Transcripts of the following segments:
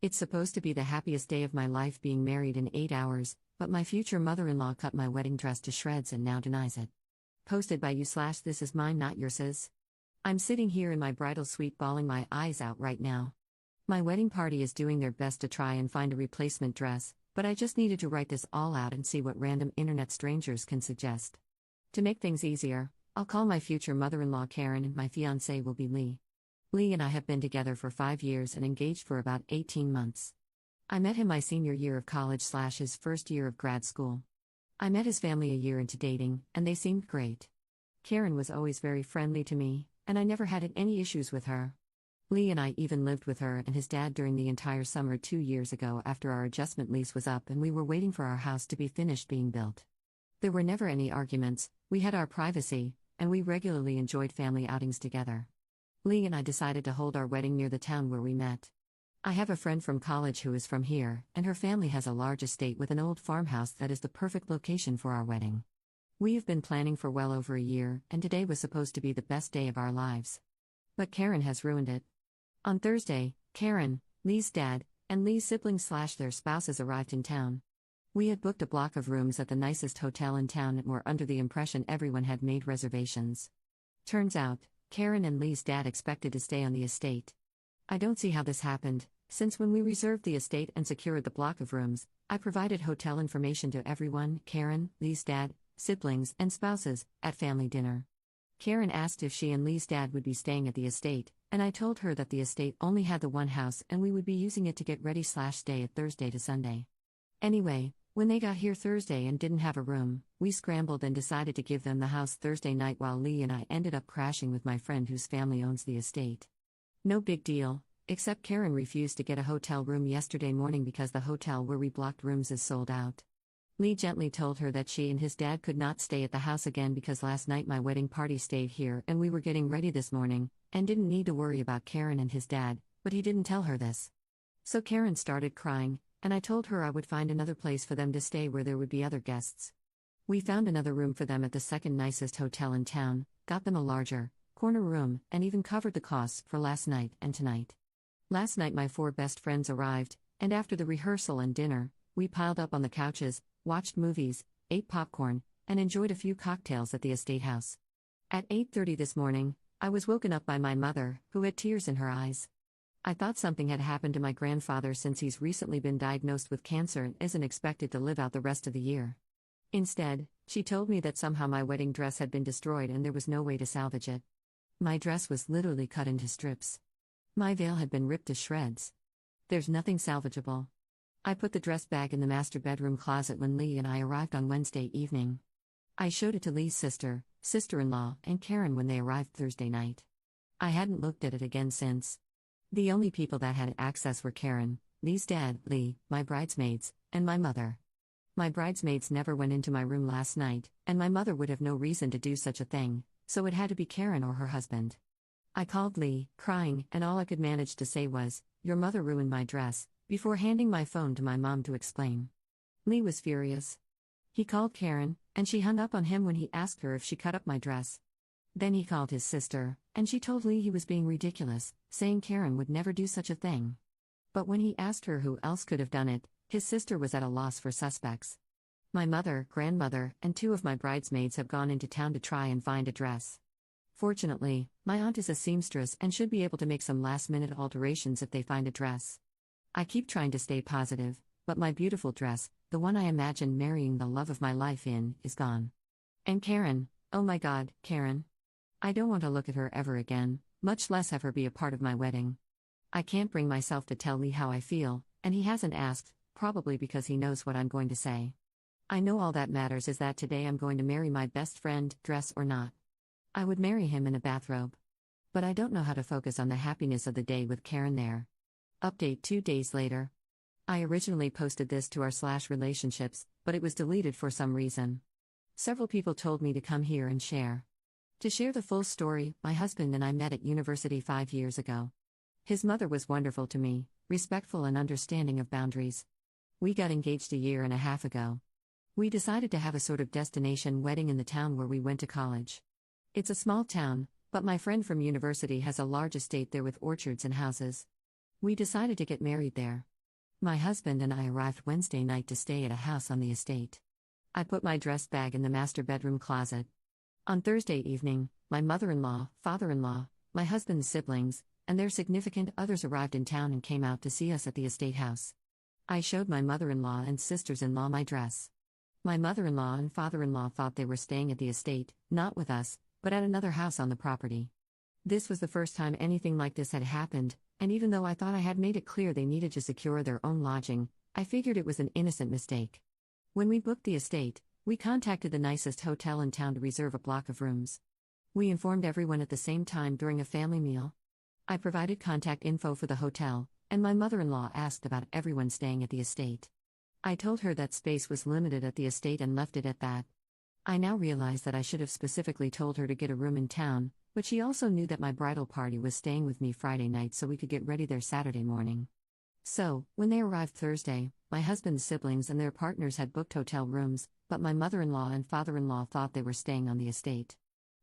It's supposed to be the happiest day of my life being married in 8 hours, but my future mother-in-law cut my wedding dress to shreds and now denies it. Posted by you/this is mine not yours. I'm sitting here in my bridal suite bawling my eyes out right now. My wedding party is doing their best to try and find a replacement dress, but I just needed to write this all out and see what random internet strangers can suggest. To make things easier, I'll call my future mother-in-law Karen and my fiancé will be Lee. Lee and I have been together for 5 years and engaged for about 18 months. I met him my senior year of college/his first year of grad school. I met his family a year into dating, and they seemed great. Karen was always very friendly to me, and I never had any issues with her. Lee and I even lived with her and his dad during the entire summer 2 years ago after our adjustment lease was up and we were waiting for our house to be finished being built. There were never any arguments, we had our privacy, and we regularly enjoyed family outings together. Lee and I decided to hold our wedding near the town where we met. I have a friend from college who is from here, and her family has a large estate with an old farmhouse that is the perfect location for our wedding. We have been planning for well over a year, and today was supposed to be the best day of our lives. But Karen has ruined it. On Thursday, Karen, Lee's dad, and Lee's siblings/their spouses arrived in town. We had booked a block of rooms at the nicest hotel in town and were under the impression everyone had made reservations. Turns out, Karen and Lee's dad expected to stay on the estate. I don't see how this happened, since when we reserved the estate and secured the block of rooms, I provided hotel information to everyone, Karen, Lee's dad, siblings, and spouses, at family dinner. Karen asked if she and Lee's dad would be staying at the estate, and I told her that the estate only had the one house and we would be using it to get ready/stay at Thursday to Sunday. Anyway, when they got here Thursday and didn't have a room, we scrambled and decided to give them the house Thursday night while Lee and I ended up crashing with my friend whose family owns the estate. No big deal, except Karen refused to get a hotel room yesterday morning because the hotel where we blocked rooms is sold out. Lee gently told her that she and his dad could not stay at the house again because last night my wedding party stayed here and we were getting ready this morning, and didn't need to worry about Karen and his dad, but he didn't tell her this. So Karen started crying, and I told her I would find another place for them to stay where there would be other guests. We found another room for them at the second nicest hotel in town, got them a larger, corner room, and even covered the costs for last night and tonight. Last night my 4 best friends arrived, and after the rehearsal and dinner, we piled up on the couches, watched movies, ate popcorn, and enjoyed a few cocktails at the estate house. At 8:30 this morning, I was woken up by my mother, who had tears in her eyes. I thought something had happened to my grandfather since he's recently been diagnosed with cancer and isn't expected to live out the rest of the year. Instead, she told me that somehow my wedding dress had been destroyed and there was no way to salvage it. My dress was literally cut into strips. My veil had been ripped to shreds. There's nothing salvageable. I put the dress bag in the master bedroom closet when Lee and I arrived on Wednesday evening. I showed it to Lee's sister, sister-in-law, and Karen when they arrived Thursday night. I hadn't looked at it again since. The only people that had access were Karen, Lee's dad, Lee, my bridesmaids, and my mother. My bridesmaids never went into my room last night, and my mother would have no reason to do such a thing, so it had to be Karen or her husband. I called Lee, crying, and all I could manage to say was, "Your mother ruined my dress," before handing my phone to my mom to explain. Lee was furious. He called Karen, and she hung up on him when he asked her if she cut up my dress. Then he called his sister, and she told Lee he was being ridiculous, saying Karen would never do such a thing. But when he asked her who else could have done it, his sister was at a loss for suspects. My mother, grandmother, and 2 of my bridesmaids have gone into town to try and find a dress. Fortunately, my aunt is a seamstress and should be able to make some last-minute alterations if they find a dress. I keep trying to stay positive, but my beautiful dress, the one I imagined marrying the love of my life in, is gone. And Karen, oh my God, Karen. I don't want to look at her ever again, much less have her be a part of my wedding. I can't bring myself to tell Lee how I feel, and he hasn't asked, probably because he knows what I'm going to say. I know all that matters is that today I'm going to marry my best friend, dress or not. I would marry him in a bathrobe. But I don't know how to focus on the happiness of the day with Karen there. Update 2 days later. I originally posted this to our/relationships, but it was deleted for some reason. Several people told me to come here and share. To share the full story, my husband and I met at university 5 years ago. His mother was wonderful to me, respectful and understanding of boundaries. We got engaged a year and a half ago. We decided to have a sort of destination wedding in the town where we went to college. It's a small town, but my friend from university has a large estate there with orchards and houses. We decided to get married there. My husband and I arrived Wednesday night to stay at a house on the estate. I put my dress bag in the master bedroom closet. On Thursday evening, my mother-in-law, father-in-law, my husband's siblings, and their significant others arrived in town and came out to see us at the estate house. I showed my mother-in-law and sisters-in-law my dress. My mother-in-law and father-in-law thought they were staying at the estate, not with us, but at another house on the property. This was the first time anything like this had happened, and even though I thought I had made it clear they needed to secure their own lodging, I figured it was an innocent mistake. When we booked the estate, we contacted the nicest hotel in town to reserve a block of rooms. We informed everyone at the same time during a family meal. I provided contact info for the hotel, and my mother-in-law asked about everyone staying at the estate. I told her that space was limited at the estate and left it at that. I now realize that I should have specifically told her to get a room in town, but she also knew that my bridal party was staying with me Friday night so we could get ready there Saturday morning. So, when they arrived Thursday, my husband's siblings and their partners had booked hotel rooms, but my mother-in-law and father-in-law thought they were staying on the estate.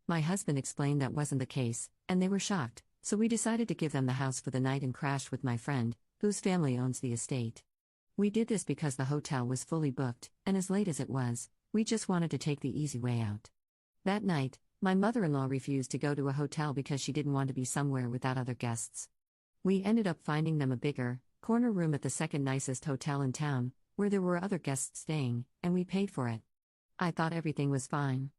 My husband explained that wasn't the case, and they were shocked, so we decided to give them the house for the night and crashed with my friend, whose family owns the estate. We did this because the hotel was fully booked, and as late as it was, we just wanted to take the easy way out. That night, my mother-in-law refused to go to a hotel because she didn't want to be somewhere without other guests. We ended up finding them a bigger, corner room at the second nicest hotel in town, where there were other guests staying, and we paid for it. I thought everything was fine.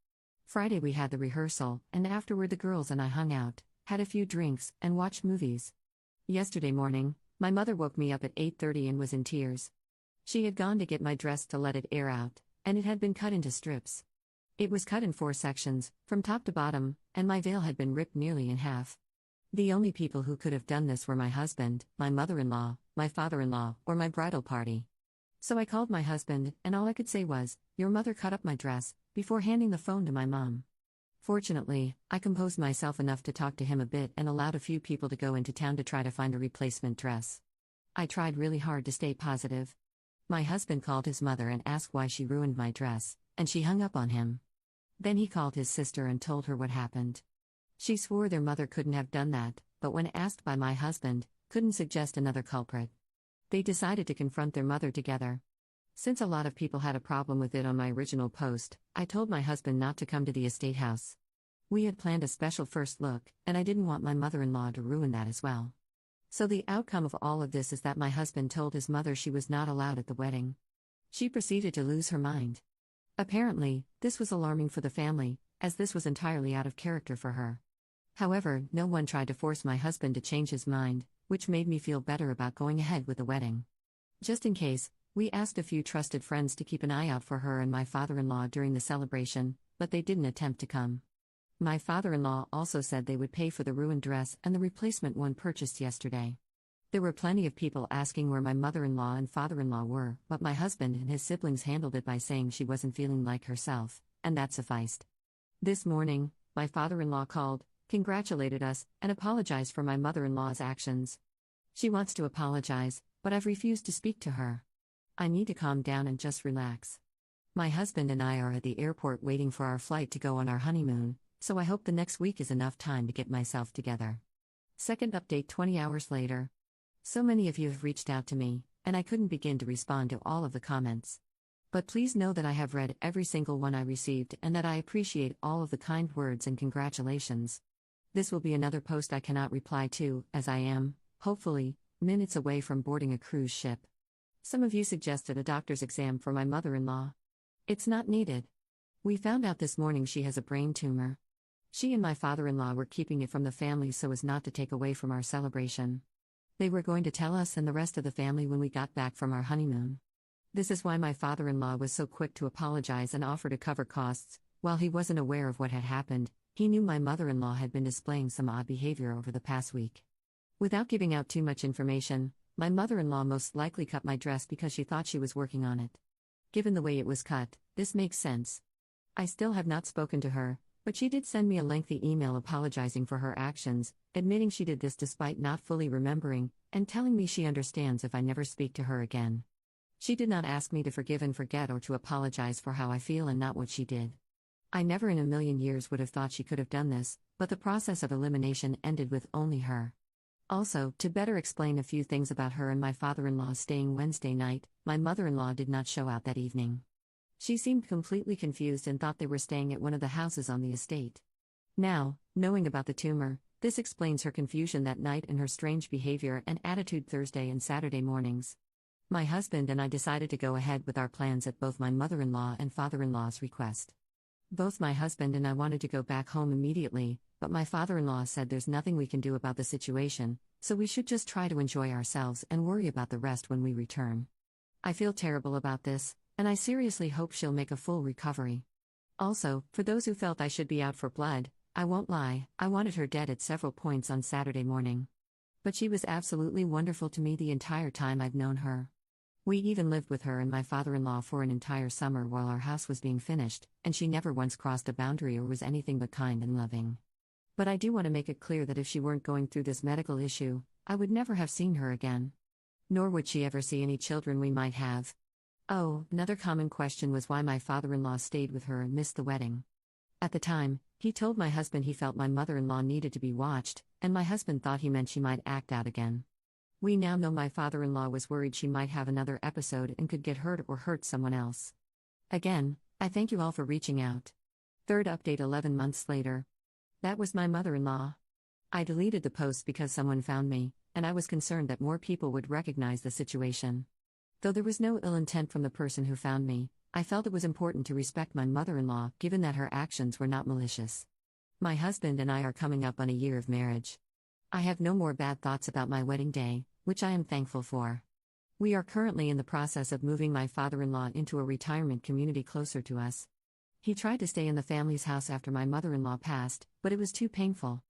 Friday we had the rehearsal, and afterward the girls and I hung out, had a few drinks, and watched movies. Yesterday morning, my mother woke me up at 8:30 and was in tears. She had gone to get my dress to let it air out, and it had been cut into strips. It was cut in 4 sections, from top to bottom, and my veil had been ripped nearly in half. The only people who could have done this were my husband, my mother-in-law, my father-in-law, or my bridal party. So I called my husband, and all I could say was, "Your mother cut up my dress," before handing the phone to my mom. Fortunately, I composed myself enough to talk to him a bit and allowed a few people to go into town to try to find a replacement dress. I tried really hard to stay positive. My husband called his mother and asked why she ruined my dress, and she hung up on him. Then he called his sister and told her what happened. She swore their mother couldn't have done that, but when asked by my husband, couldn't suggest another culprit. They decided to confront their mother together. Since a lot of people had a problem with it on my original post, I told my husband not to come to the estate house. We had planned a special first look, and I didn't want my mother-in-law to ruin that as well. So the outcome of all of this is that my husband told his mother she was not allowed at the wedding. She proceeded to lose her mind. Apparently, this was alarming for the family, as this was entirely out of character for her. However, no one tried to force my husband to change his mind, which made me feel better about going ahead with the wedding. Just in case, we asked a few trusted friends to keep an eye out for her and my father-in-law during the celebration, but they didn't attempt to come. My father-in-law also said they would pay for the ruined dress and the replacement one purchased yesterday. There were plenty of people asking where my mother-in-law and father-in-law were, but my husband and his siblings handled it by saying she wasn't feeling like herself, and that sufficed. This morning, my father-in-law called, congratulated us, and apologized for my mother-in-law's actions. She wants to apologize, but I've refused to speak to her. I need to calm down and just relax. My husband and I are at the airport waiting for our flight to go on our honeymoon, so I hope the next week is enough time to get myself together. Second update 20 hours later. So many of you have reached out to me, and I couldn't begin to respond to all of the comments. But please know that I have read every single one I received and that I appreciate all of the kind words and congratulations. This will be another post I cannot reply to, as I am, hopefully, minutes away from boarding a cruise ship. Some of you suggested a doctor's exam for my mother-in-law. It's not needed. We found out this morning she has a brain tumor. She and my father-in-law were keeping it from the family so as not to take away from our celebration. They were going to tell us and the rest of the family when we got back from our honeymoon. This is why my father-in-law was so quick to apologize and offer to cover costs. While he wasn't aware of what had happened, he knew my mother-in-law had been displaying some odd behavior over the past week. Without giving out too much information, my mother-in-law most likely cut my dress because she thought she was working on it. Given the way it was cut, this makes sense. I still have not spoken to her, but she did send me a lengthy email apologizing for her actions, admitting she did this despite not fully remembering, and telling me she understands if I never speak to her again. She did not ask me to forgive and forget or to apologize for how I feel and not what she did. I never in a million years would have thought she could have done this, but the process of elimination ended with only her. Also, to better explain a few things about her and my father-in-law staying Wednesday night, my mother-in-law did not show out that evening. She seemed completely confused and thought they were staying at one of the houses on the estate. Now, knowing about the tumor, this explains her confusion that night and her strange behavior and attitude Thursday and Saturday mornings. My husband and I decided to go ahead with our plans at both my mother-in-law and father-in-law's request. Both my husband and I wanted to go back home immediately, but my father-in-law said there's nothing we can do about the situation, so we should just try to enjoy ourselves and worry about the rest when we return. I feel terrible about this, and I seriously hope she'll make a full recovery. Also, for those who felt I should be out for blood, I won't lie, I wanted her dead at several points on Saturday morning. But she was absolutely wonderful to me the entire time I've known her. We even lived with her and my father-in-law for an entire summer while our house was being finished, and she never once crossed a boundary or was anything but kind and loving. But I do want to make it clear that if she weren't going through this medical issue, I would never have seen her again. Nor would she ever see any children we might have. Oh, another common question was why my father-in-law stayed with her and missed the wedding. At the time, he told my husband he felt my mother-in-law needed to be watched, and my husband thought he meant she might act out again. We now know my father-in-law was worried she might have another episode and could get hurt or hurt someone else. Again, I thank you all for reaching out. Third update 11 months later. That was my mother-in-law. I deleted the post because someone found me, and I was concerned that more people would recognize the situation. Though there was no ill intent from the person who found me, I felt it was important to respect my mother-in-law given that her actions were not malicious. My husband and I are coming up on a year of marriage. I have no more bad thoughts about my wedding day, which I am thankful for. We are currently in the process of moving my father-in-law into a retirement community closer to us. He tried to stay in the family's house after my mother-in-law passed, but it was too painful.